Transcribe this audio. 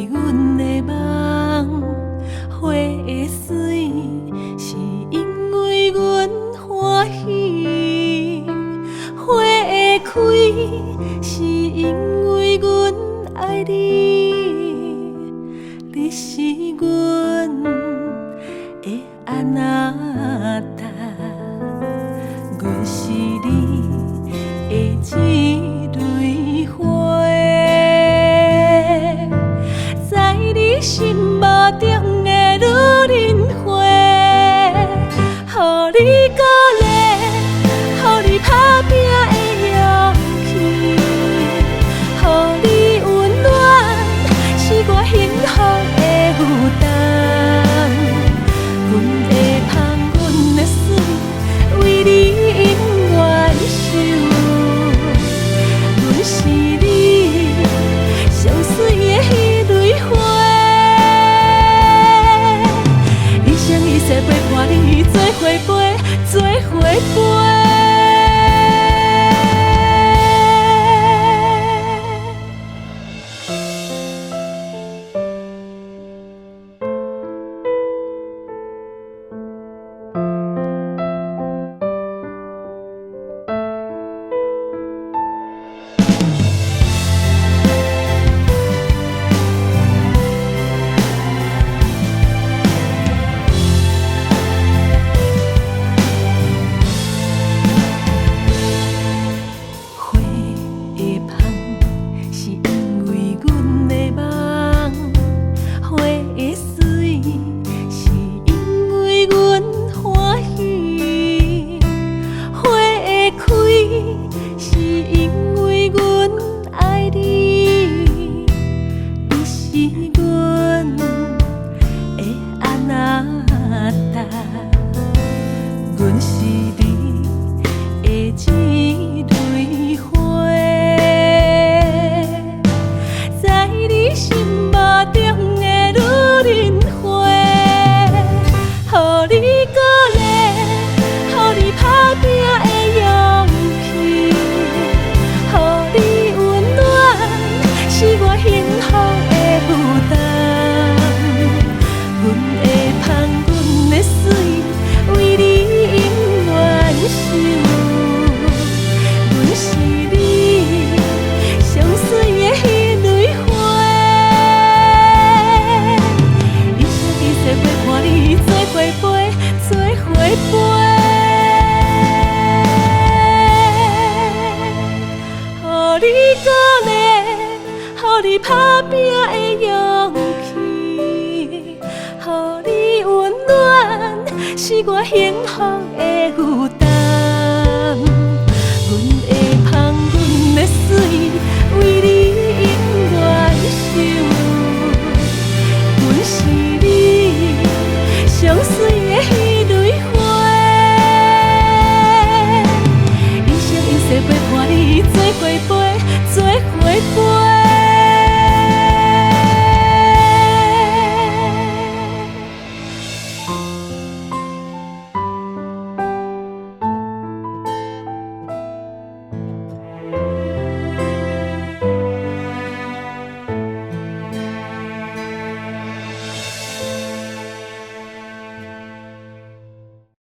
阮的梦花会水，是因为阮欢喜；花会开，是因为阮爱你。你是阮的阿那达，阮是你的一蕊花，在你心目中的女人花，予你鼓励，予你打拼的勇气，予你温暖，是我幸福的负担。阮会香，阮会水，为你永远守。阮是你上水的迄蕊花，一生一世陪伴你，做伙陪，做伙陪。打拼的勇气，予你温暖，是我幸福的